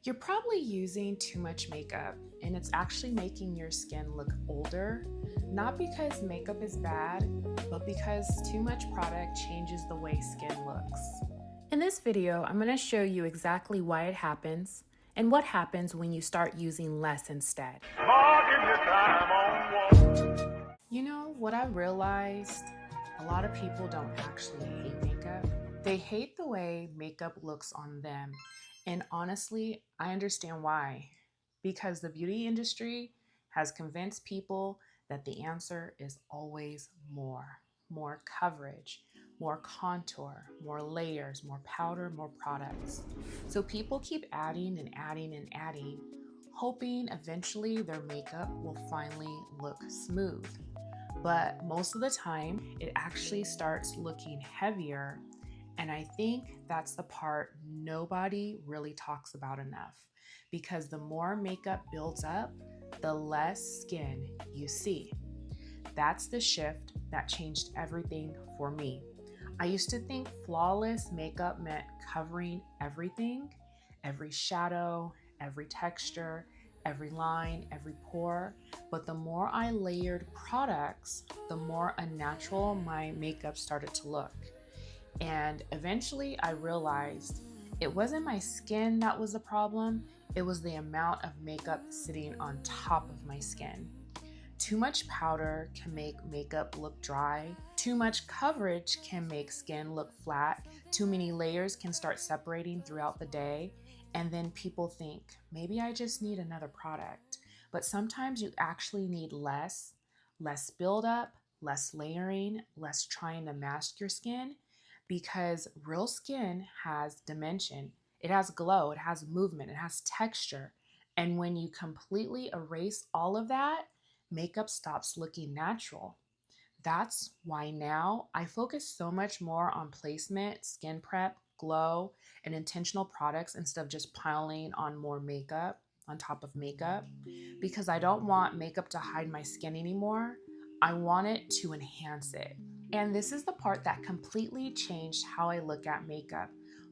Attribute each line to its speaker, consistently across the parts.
Speaker 1: You're probably using too much makeup and it's actually making your skin look older, not because makeup is bad, but because too much product changes the way skin looks. In this video, I'm going to show you exactly why it happens and what happens when you start using less instead. You know, what I realized, a lot of people don't actually hate makeup. They hate the way makeup looks on them. And honestly, I understand why. Because the beauty industry has convinced people that the answer is always more. More coverage, more contour, more layers, more powder, more products. So people keep adding and adding and adding, hoping eventually their makeup will finally look smooth. But most of the time, it actually starts looking heavier. And I think that's the part nobody really talks about enough, because the more makeup builds up, the less skin you see. That's the shift that changed everything for me. I used to think flawless makeup meant covering everything, every shadow, every texture, every line, every pore. But the more I layered products, the more unnatural my makeup started to look. And eventually I realized it wasn't my skin that was the problem, it was the amount of makeup sitting on top of my skin. Too much powder can make makeup look dry. Too much coverage can make skin look flat. Too many layers can start separating throughout the day. And then people think, maybe I just need another product. But sometimes you actually need less buildup, less layering, less trying to mask your skin. Because real skin has dimension, it has glow, it has movement, it has texture. And when you completely erase all of that, makeup stops looking natural. That's why now I focus so much more on placement, skin prep, glow, and intentional products instead of just piling on more makeup on top of makeup. Because I don't want makeup to hide my skin anymore. I want it to enhance it. And this is the part that completely changed how I look at makeup.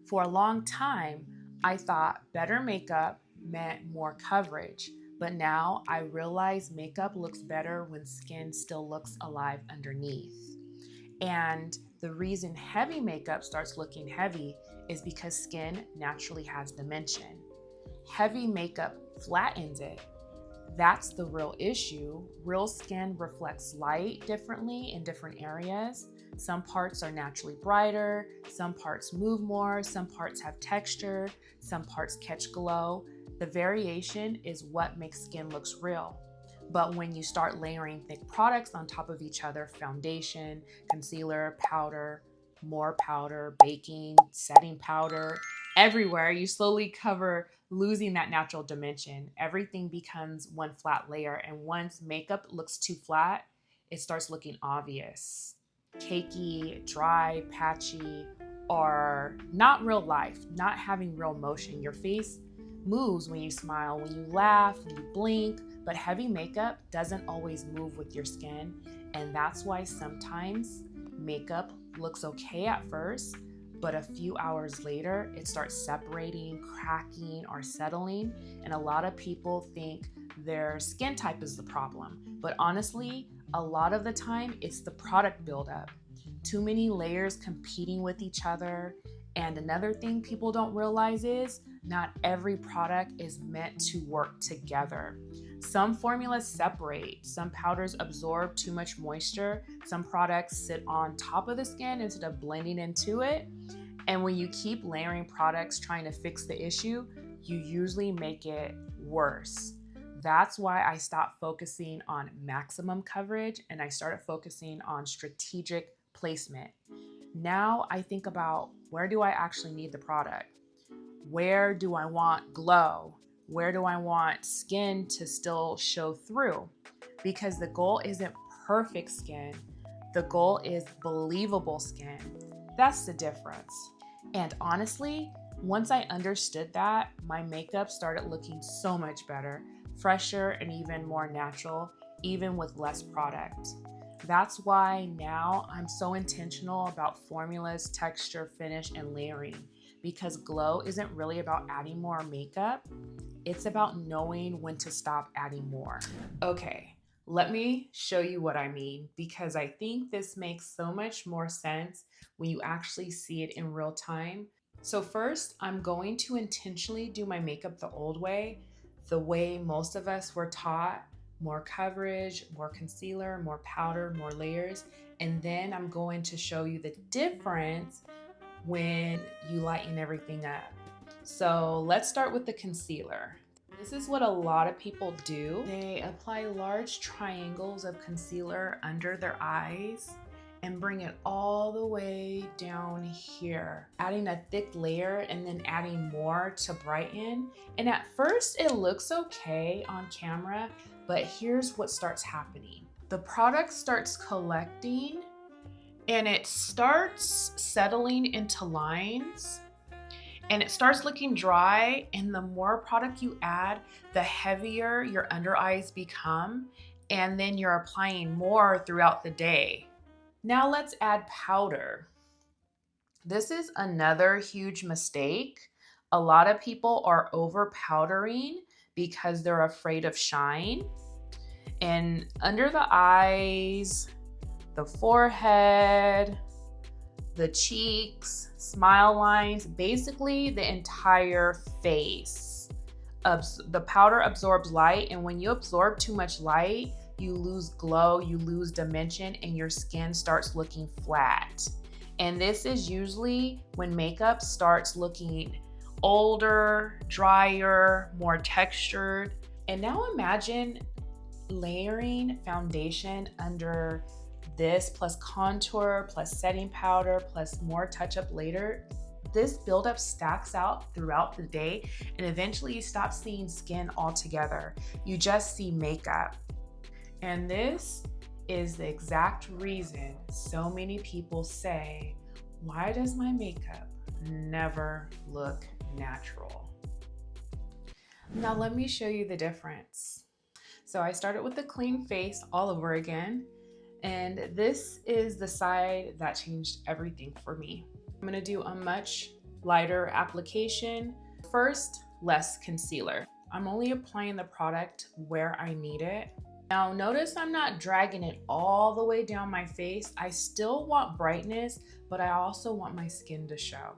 Speaker 1: For a long time, I thought better makeup meant more coverage. But now I realize makeup looks better when skin still looks alive underneath. And the reason heavy makeup starts looking heavy is because skin naturally has dimension. Heavy makeup flattens it. That's the real issue. Real skin reflects light differently in different areas. Some parts are naturally brighter, some parts move more, some parts have texture, some parts catch glow. The variation is what makes skin looks real. But when you start layering thick products on top of each other, foundation, concealer, powder, more powder, baking, setting powder, everywhere, you slowly cover losing that natural dimension. Everything becomes one flat layer. And once makeup looks too flat, it starts looking obvious. Cakey, dry, patchy, or not real life, not having real motion. Your face moves when you smile, when you laugh, when you blink, but heavy makeup doesn't always move with your skin. And that's why sometimes makeup looks okay at first, but a few hours later, it starts separating, cracking, or settling. And a lot of people think their skin type is the problem. But honestly, a lot of the time, it's the product buildup. Too many layers competing with each other. And another thing people don't realize is not every product is meant to work together. Some formulas separate, some powders absorb too much moisture, some products sit on top of the skin instead of blending into it. And when you keep layering products trying to fix the issue, you usually make it worse. That's why I stopped focusing on maximum coverage and I started focusing on strategic placement. Now I think about, where do I actually need the product? Where do I want glow? Where do I want skin to still show through? Because the goal isn't perfect skin. The goal is believable skin. That's the difference. And honestly, once I understood that, my makeup started looking so much better, fresher, and even more natural, even with less product. That's why now I'm so intentional about formulas, texture, finish, and layering. because glow isn't really about adding more makeup. It's about knowing when to stop adding more. Okay, let me show you what I mean, because I think this makes so much more sense when you actually see it in real time. So first, I'm going to intentionally do my makeup the way most of us were taught: more coverage, more concealer, more powder, more layers. And then I'm going to show you the difference when you lighten everything up. So let's start with the concealer. This is what a lot of people do. They apply large triangles of concealer under their eyes and bring it all the way down here, adding a thick layer and then adding more to brighten. And at first it looks okay on camera, but here's what starts happening. The product starts collecting and it starts settling into lines and it starts looking dry. And the more product you add, the heavier your under eyes become. And then you're applying more throughout the day. Now let's add powder. This is another huge mistake. A lot of people are over powdering because they're afraid of shine. And under the eyes, the forehead, the cheeks, smile lines, basically the entire face. The powder absorbs light, and when you absorb too much light, you lose glow, you lose dimension, and your skin starts looking flat. And this is usually when makeup starts looking older, drier, more textured. And now imagine layering foundation under this, plus contour, plus setting powder, plus more touch-up later. This buildup stacks out throughout the day, and eventually you stop seeing skin altogether. You just see makeup. And this is the exact reason so many people say, why does my makeup never look natural? Now let me show you the difference. So I started with the clean face all over again. And this is the side that changed everything for me. I'm gonna do a much lighter application. First, less concealer. I'm only applying the product where I need it. Now notice I'm not dragging it all the way down my face. I still want brightness, but I also want my skin to show.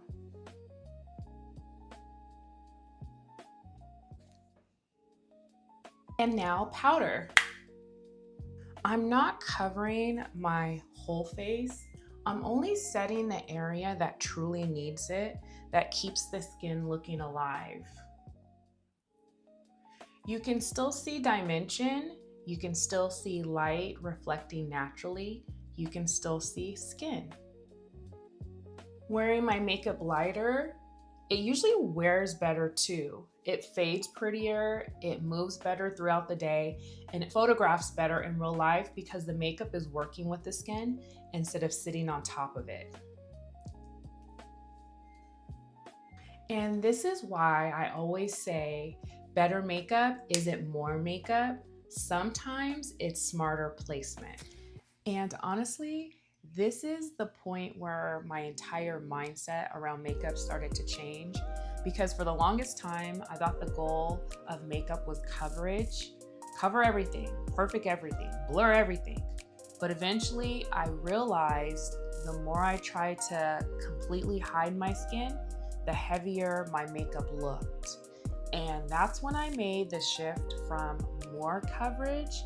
Speaker 1: And now powder. I'm not covering my whole face. I'm only setting the area that truly needs it, that keeps the skin looking alive. You can still see dimension. You can still see light reflecting naturally. You can still see skin. Wearing my makeup lighter, it usually wears better too. It fades prettier, it moves better throughout the day, and it photographs better in real life because the makeup is working with the skin instead of sitting on top of it. And this is why I always say better makeup isn't more makeup. Sometimes it's smarter placement. And honestly, this is the point where my entire mindset around makeup started to change, because for the longest time, I thought the goal of makeup was coverage. Cover everything, perfect everything, blur everything. But eventually I realized the more I tried to completely hide my skin, the heavier my makeup looked. And that's when I made the shift from more coverage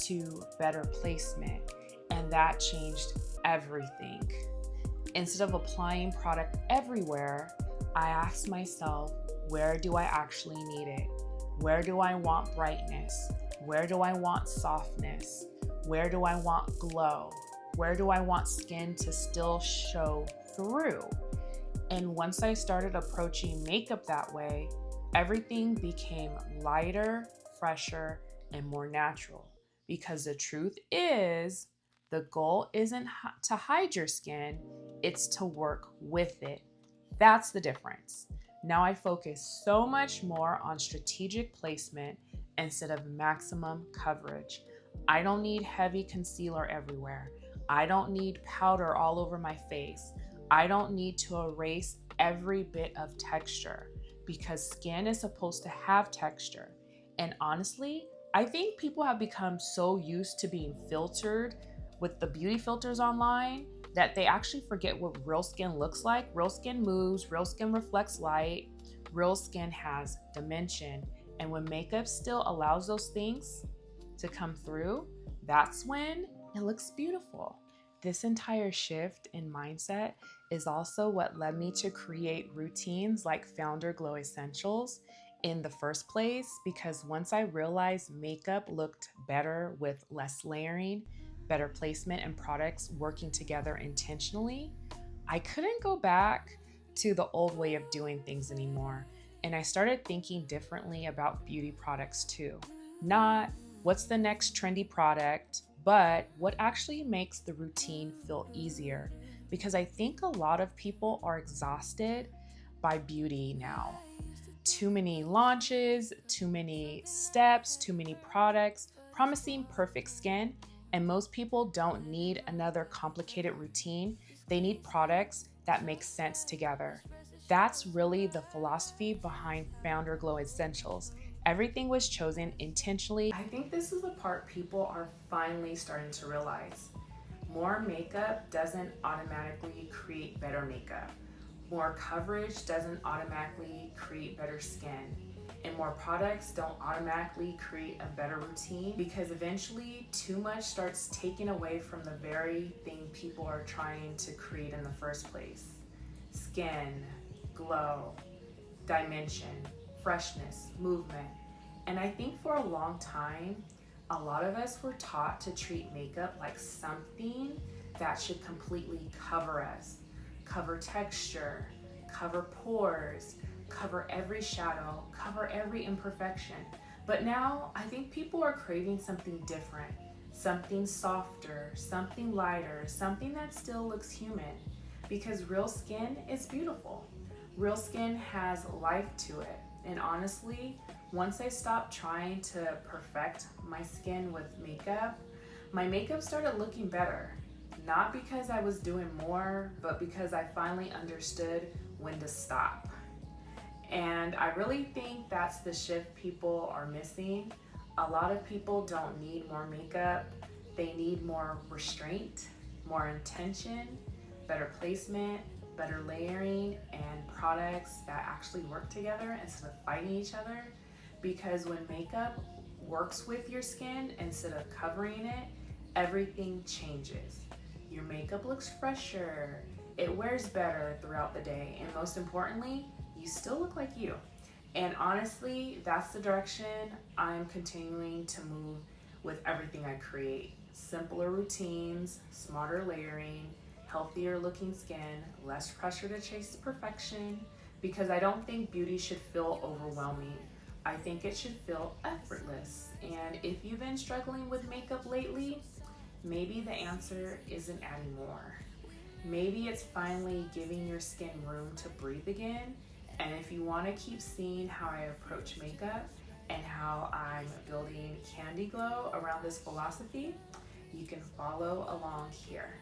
Speaker 1: to better placement. And that changed everything. Instead of applying product everywhere, I asked myself, where do I actually need it? Where do I want brightness? Where do I want softness? Where do I want glow? Where do I want skin to still show through? And once I started approaching makeup that way, everything became lighter, fresher, and more natural. Because the truth is, the goal isn't to hide your skin, it's to work with it. That's the difference. Now I focus so much more on strategic placement instead of maximum coverage. I don't need heavy concealer everywhere. I don't need powder all over my face. I don't need to erase every bit of texture because skin is supposed to have texture. And honestly, I think people have become so used to being filtered with the beauty filters online that they actually forget what real skin looks like. Real skin moves, real skin reflects light, real skin has dimension. And when makeup still allows those things to come through, that's when it looks beautiful. This entire shift in mindset is also what led me to create routines like Founder Glow Essentials in the first place, because once I realized makeup looked better with less layering, better placement, and products working together intentionally, I couldn't go back to the old way of doing things anymore. And I started thinking differently about beauty products too. Not what's the next trendy product, but what actually makes the routine feel easier. Because I think a lot of people are exhausted by beauty now. Too many launches, too many steps, too many products promising perfect skin. And most people don't need another complicated routine. They need products that make sense together. That's really the philosophy behind Founder Glow Essentials. Everything was chosen intentionally. I think this is the part people are finally starting to realize. More makeup doesn't automatically create better makeup. More coverage doesn't automatically create better skin. And more products don't automatically create a better routine, because eventually too much starts taking away from the very thing people are trying to create in the first place. Skin, glow, dimension, freshness, movement. And I think for a long time, a lot of us were taught to treat makeup like something that should completely cover us, cover texture, cover pores, cover every shadow, cover every imperfection. But now I think people are craving something different, something softer, something lighter, something that still looks human, because real skin is beautiful. Real skin has life to it. And honestly, once I stopped trying to perfect my skin with makeup, my makeup started looking better. Not because I was doing more, but because I finally understood when to stop. And I really think that's the shift people are missing. A lot of people don't need more makeup. They need more restraint, more intention, better placement, better layering, and products that actually work together instead of fighting each other. Because when makeup works with your skin instead of covering it, everything changes. Your makeup looks fresher, it wears better throughout the day, and most importantly, you still look like you. And honestly, that's the direction I'm continuing to move with everything I create. Simpler routines, smarter layering, healthier looking skin, less pressure to chase perfection, because I don't think beauty should feel overwhelming. I think it should feel effortless. And if you've been struggling with makeup lately, maybe the answer isn't adding more. Maybe it's finally giving your skin room to breathe again. And if you want to keep seeing how I approach makeup and how I'm building Candy Glow around this philosophy, you can follow along here.